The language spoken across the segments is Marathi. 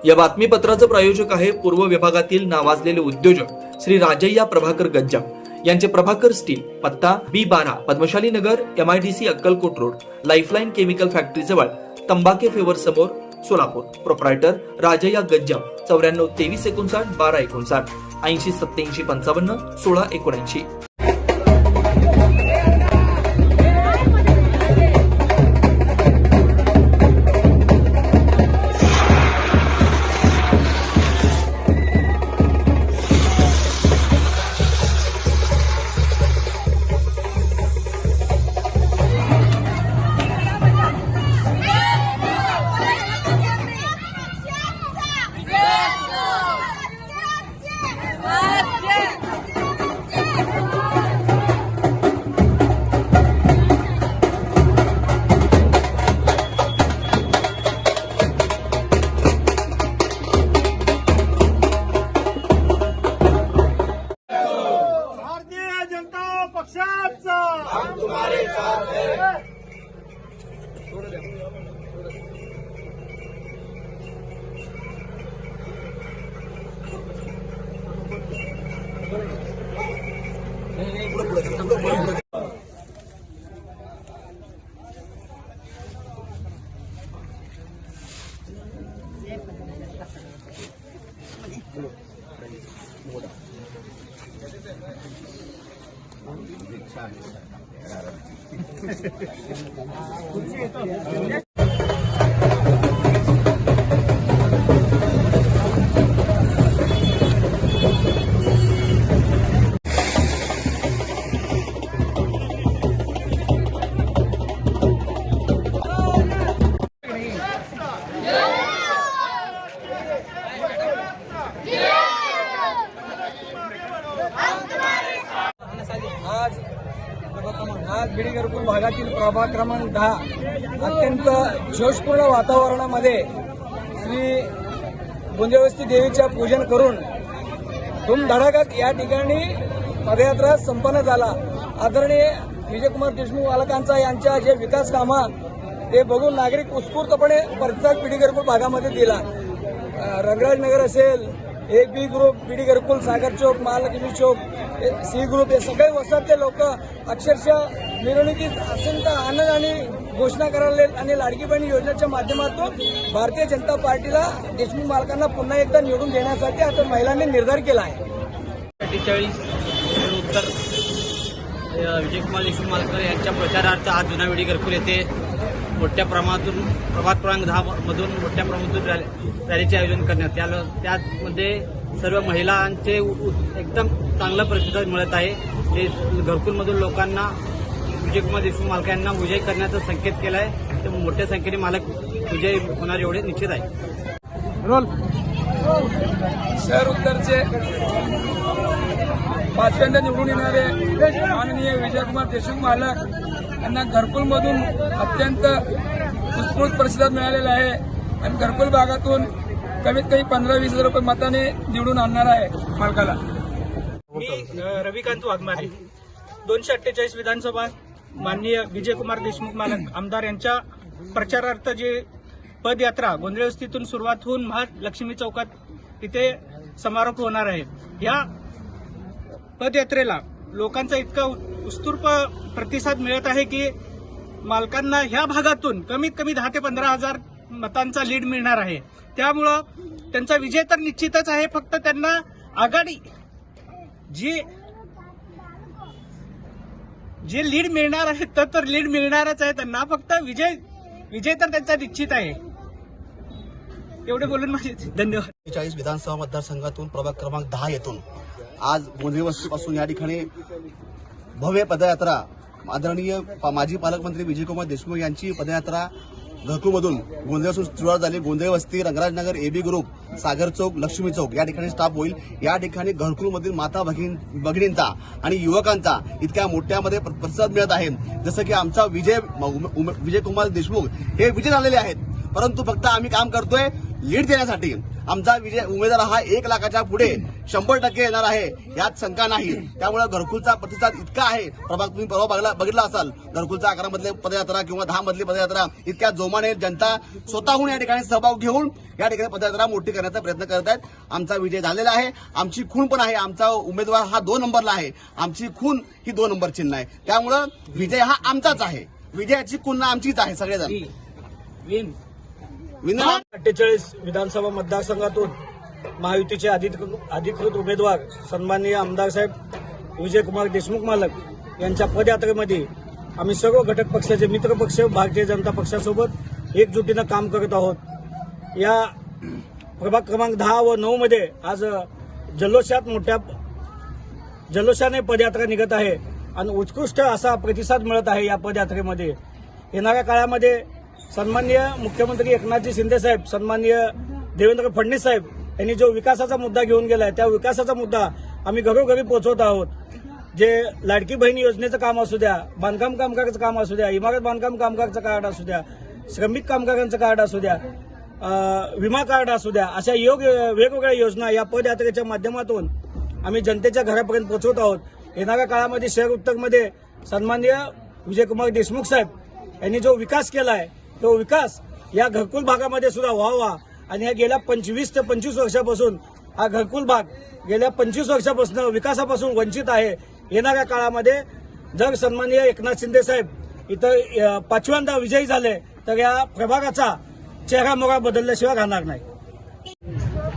या बातमीपत्राचं प्रायोजक आहे पूर्व विभागातील नावाजलेले उद्योजक श्री राजय्या प्रभाकर गज्जाम यांचे प्रभाकर स्टील, पत्ता B12 पद्मशाली नगर, MIDC Akkalkot road, lifeline chemical factory जवळ, तंबाके फेवर समोर, सोलापूर. प्रोप्रायटर राजय्या गज्जाम 94 23 59 12 59 80 87 55 16 79. पक्षाचा हम तुम्हारे साथ हैं. आज बीडी घरकुल भागातील प्रभाग क्रमांक 10 अत्यंत जोशपूर्ण वातावरणामध्ये श्री गोंदेवस्ती देवीच्या पूजन करून धूमधडाक्यात या ठिकाणी पदयात्रा संपन्न झाला. आदरणीय विजयकुमार देशमुख मालकांचा यांच्या जे विकास कामं ते बघून नागरिक उत्स्फूर्तपणे प्रतिसाद बीडी घरकुल भागामध्ये दिला. रंगराज नगर असेल, एक बी ग्रुप, बीडी घरकुल, सागर चौक, महालक्ष्मी चौक, C ग्रुप, हे सगळे वसाहतचे लोक अक्षरशः मिरवणुकीत अत्यंत आनंद आणि घोषणा करायला आणि लाडकी बहीण योजनेच्या माध्यमातून भारतीय जनता पार्टीला देशमुख मालकांना पुन्हा एकदा निवडून देण्यासाठी आता महिलांनी निर्धार केला आहे. 48 उत्तर विजयकुमार देशमुख मालकर यांच्या प्रचारार्थ आज जुना बीडी घरकुल येथे मोठ्या प्रमाणातून प्रभाग क्रमांक 10 मधून मोठ्या प्रमाणातून रॅलीचे आयोजन करण्यात आलं. त्यामध्ये सर्व महिलांचे एकदम चांगला प्रतिसाद मिळत आहे. हे घरकुलमधून लोकांना विजयकुमार देशमुख मालक यांना विजय करण्याचा संकेत केला आहे. त्यामुळे मोठ्या संख्येने मालक विजय होणार एवढे निश्चित आहे. शहर उत्तरचे पाचव्यांदा निवडून येणारे माननीय विजयकुमार देशमुख मालक यांना घरकुलमधून अत्यंत उत्स्फूर्त प्रतिसाद मिळालेला आहे आणि घरकुल भागातून कमीत कमी 15-20 हजार रुपये मताने निवडून आणणार आहे मालकाला. मी रविकांत वाघमारे, 248 विधानसभा माननीय विजयकुमार देशमुख मालक आमदार यांच्या प्रचारार्थ जे पदयात्रा गोंधळवस्तीतून सुरुवात होऊन महालक्ष्मी चौकात इथे समारोप होणार आहे. या पदयात्रेला लोकांचा इतका उत्स्फूर्त प्रतिसाद मिळत आहे की मालकांना ह्या भागातून कमीत कमी 10 ते 15 हजार मतांचा लीड मिळणार आहे. त्यामुळं त्यांचा विजय तर निश्चितच आहे. फक्त त्यांना आघाडी जे लीड मिळणार आहे तर लीड मिळणारच आहे त्यांना. फक्त विजय तर त्यांचा निश्चित आहे. एवढे बोलून माझे धन्यवाद. 40 विधानसभा मतदारसंघातून प्रभाग क्रमांक 10 येथून आज गोंधळवस्तीपासून या ठिकाणी भव्य पदयात्रा आदरणीय माजी पालकमंत्री विजयकुमार देशमुख यांची पदयात्रा घरकुलमधून गोंधळवस्तीतून सुरुवात झाली. गोंधळवस्ती, रंगराजनगर, AB ग्रुप, सागर चौक, लक्ष्मी चौक या ठिकाणी स्टॉप होईल. या ठिकाणी घरकुलमधील माता भगिनींचा आणि युवकांचा इतक्या मोठ्यामध्ये प्रतिसाद मिळत आहे. जसं की आमचा विजयकुमार देशमुख हे विजय झालेले आहेत. परंतु फक्त आम्ही काम करतोय लीड देण्यासाठी. आमचा विजय उमेदवार हा 1 लाखाच्या पुढे 100% येणार आहे, यात शंका नाही. त्यामुळे घरकुलचा प्रतिसाद इतका आहे. तुम्ही परवा बघितला असाल, घरकुलचा 11 मधली पदयात्रा किंवा 10 मधली पदयात्रा इतक्या जोमाने जनता स्वतःहून या ठिकाणी सहभाग घेऊन या ठिकाणी पदयात्रा मोठी करण्याचा प्रयत्न करत आहेत. आमचा विजय झालेला आहे. आमची खून पण आहे. आमचा उमेदवार हा 2 नंबरला आहे. आमची खून ही 2 नंबर चिन्ह आहे. त्यामुळं विजय हा आमचाच आहे. विजयाची खून आमचीच आहे. सगळेजण विनय 48 विधानसभा मतदारसंघातून महायुतीचे अधिकृत उमेदवार सन्माननीय आमदार साहेब विजयकुमार देशमुख मालक यांच्या पदयात्रेमध्ये आम्ही सर्व घटक पक्षाचे मित्र पक्ष भारतीय जनता पक्षासोबत एकजुटीनं काम करत आहोत. या प्रभाग क्रमांक 10 व 9 मध्ये आज मोठ्या जल्लोषाने पदयात्रा निघत आहे आणि उत्कृष्ट असा प्रतिसाद मिळत आहे. या पदयात्रेमध्ये येणाऱ्या काळामध्ये सन्माननीय मुख्यमंत्री एकनाथजी शिंदे साहेब, सन्माननीय देवेंद्र फडणवीस साहेब यांनी जो विकासाचा मुद्दा घेऊन गेलाय, त्या विकासाचा मुद्दा आम्ही घरोघरी पोहोचवत आहोत. जे लाडकी बहीण योजनेचं काम असू द्या, बांधकाम कामगाराचं काम असू द्या, इमारत बांधकाम कामगारचं कार्ड असू द्या, श्रमिक कामगारांचं कार्ड असू द्या, विमा कार्ड असू द्या, अशा वेगवेगळ्या योजना या पदयात्रेच्या माध्यमातून आम्ही जनतेच्या घरापर्यंत पोहोचवत आहोत. येणाऱ्या काळामध्ये शहर उत्तरमध्ये सन्माननीय विजयकुमार देशमुख साहेब यांनी जो विकास केलाय, तो विकास या घरकुल भागामध्ये सुद्धा व्हावा. आणि या गेल्या 25 ते 25 वर्षापासून हा घरकुल भाग गेल्या 25 वर्षापासून विकासापासून वंचित आहे. येणाऱ्या काळामध्ये जर सन्माननीय एकनाथ शिंदे साहेब इथं 5व्यांदा विजयी झाले तर या प्रभागाचा चेहरा मोहरा बदलल्याशिवाय राहणार नाही.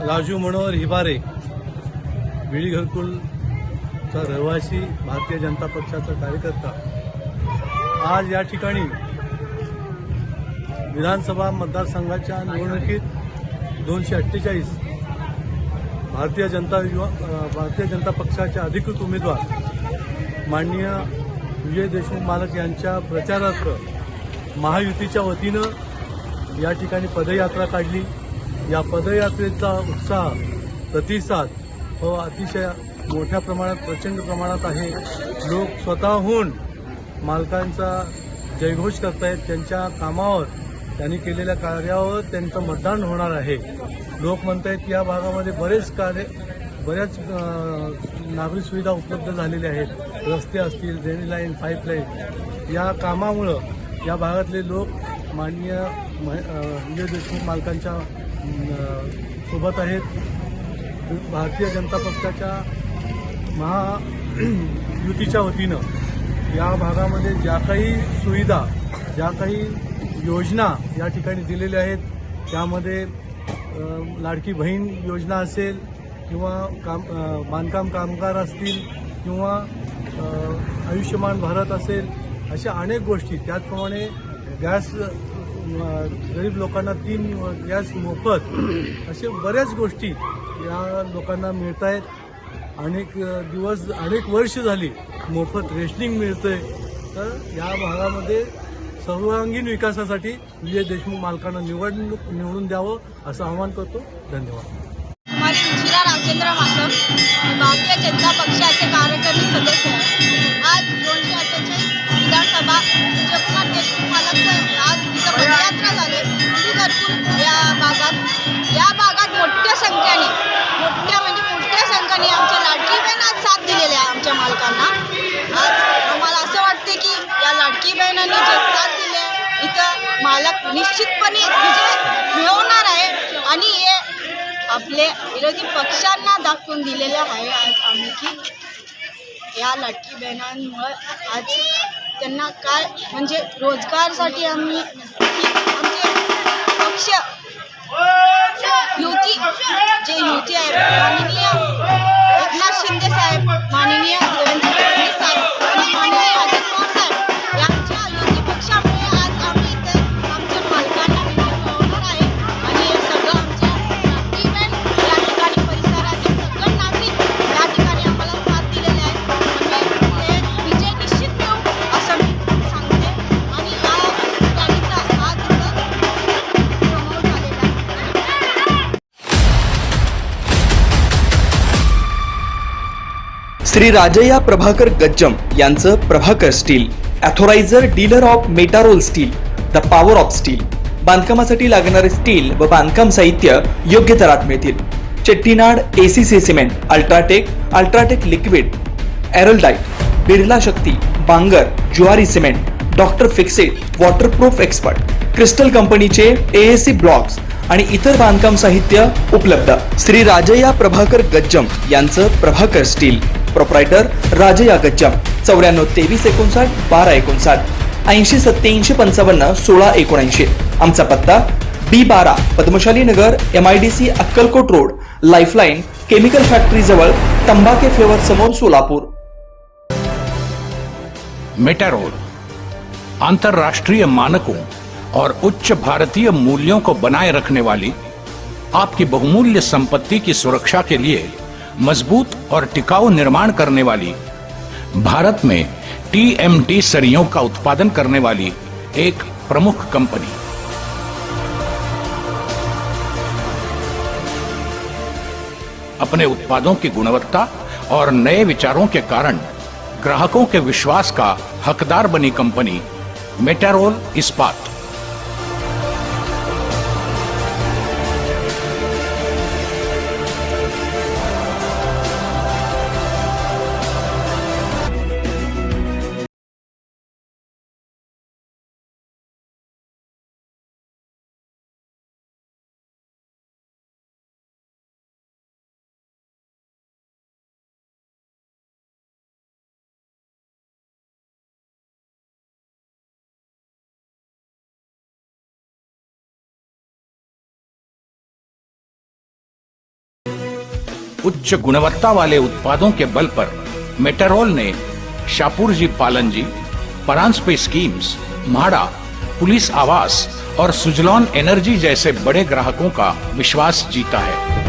राजू मनोहर हिबारे, विळी घरकुलचा रहिवासी, भारतीय जनता पक्षाचा कार्यकर्ता, आज या ठिकाणी विधानसभा मतदारसंघाच्या निवडणुकीत 248 भारतीय जनता पक्षाचे अधिकृत उमेदवार माननीय विजय देशमुख मालक यांच्या प्रचारार्थ महायुतीच्या वतीनं या ठिकाणी पदयात्रा काढली. या पदयात्रेचा उत्साह, प्रतिसाद हो अतिशय मोठ्या प्रमाणात, प्रचंड प्रमाणात आहे. लोक स्वतःहून मालकांचा जयघोष करतायत. त्यांच्या कामावर, त्यांनी केलेल्या कार्यावर त्यांचं मतदान होणार आहे. लोक म्हणतायत या भागामध्ये बऱ्याच नागरी सुविधा उपलब्ध झालेल्या आहेत. रस्ते असतील, ड्रेनेज लाईन, पाईपलाईन, या कामामुळं या भागातले लोक माननीय विजय देशमुख मालकांच्या सोबत आहेत. भारतीय जनता पक्षाच्या महायुतीच्या वतीनं या भागामध्ये ज्या काही सुविधा, ज्या काही योजना या ठिकाणी दिलेल्या आहेत, त्यामध्ये लाडकी बहीण योजना असेल किंवा बांधकाम कामगार असतील किंवा आयुष्यमान भारत असेल, अशा अनेक गोष्टी. त्याचप्रमाणे गॅस, गरीब लोकांना 3 गॅस मोफत, असे बऱ्याच गोष्टी या लोकांना मिळत आहेत. अनेक वर्ष झाली मोफत रेशनिंग मिळतंय. तर या भागामध्ये सर्वांगीण विकासासाठी विजय देशमुख मालकांना निवडून द्यावं असं आवाहन करतो. धन्यवाद. हमारी रुचिरा राजेंद्र मासम, भारतीय जनता पक्षाचे कार्यकारी सदस्य आहे. आज 248 विधानसभा विजयकुमार देशमुख मालकचं आज इथं पदयात्रा झाली. घरकुल या भागात मोठ्या संख्येने आमच्या लाडकी बहीण आज साथ दिलेली आहे. आमच्या मालकांना आज आम्हाला असं वाटते की या लाडकी बहिणांनी जे साथ दिले, इथं मालक निश्चितपणे विजय मिळवणार आहे. आणि हे आपले विरोधी पक्षांना दाखवून दिलेलं आहे आज आम्ही की या लाडकी बहिणांमुळे आज त्यांना काय म्हणजे रोजगारसाठी आम्ही आमचे पक्ष युती आहे, माननीय एकनाथ शिंदे साहेब, माननीय देवेंद्र फडणवीस साहेब आणि माननीय अजित पवार साहेब यांच्या युती पक्षामुळे आज आम्ही इथे आमच्या मालकांना मिळवणार आहे. आणि हे सगळं आमच्या लाडकी बहीण या ठिकाणी परिसराचे सगळे नागरिक या ठिकाणी आम्हाला साथ दिलेले आहेत. म्हणजे हे विजय निश्चित मिळवू असं मी सांगते. आणि या रॅलीचा आज इथं समोर झालेला आहे. श्री राजय्या प्रभाकर गज्जम यांचं Prabhakar steel, authorised dealer of Metarol steel, the power of steel, बांधकामासाठी लागणारे स्टील व बांधकाम साहित्य योग्य दरात मिळतील. Chettinad ACC cement, UltraTech liquid, Araldite, Birla Shakti, Bangur, Zuari cement, doctor Fixit, waterproof expert, crystal कंपनीचे एएसी ब्लॉक्स आणि इतर बांधकाम साहित्य उपलब्ध. श्री राजय्या प्रभाकर गज्जम यांचं प्रभाकर स्टील. प्रोप्रायटर राजय्या गज्जम. 94 23 59 12 59 80 87 55 16 79. आमचा पत्ता B12 पद्मशाली नगर, MIDC Akkalkot road, lifeline chemical factory जवळ, तंबाके फ्लेवर समोर, सोलापूर. मेटारोल अंतर्राष्ट्रीय मानकों और उच्च भारतीय मूल्यों को बनाए रखने वाली आपकी बहुमूल्य संपत्ति की सुरक्षा के लिए मजबूत और टिकाऊ निर्माण करने वाली, भारत में TMT सरियों का उत्पादन करने वाली एक प्रमुख कंपनी. अपने उत्पादों की गुणवत्ता और नए विचारों के कारण ग्राहकों के विश्वास का हकदार बनी कंपनी मेटारोल इस्पात. उच्च गुणवत्ता वाले उत्पादों के बल पर मेटारोल ने शापूरजी पालनजी, परांजपे स्कीम्स, म्हाडा, पुलिस आवास और सुजलॉन एनर्जी जैसे बड़े ग्राहकों का विश्वास जीता है.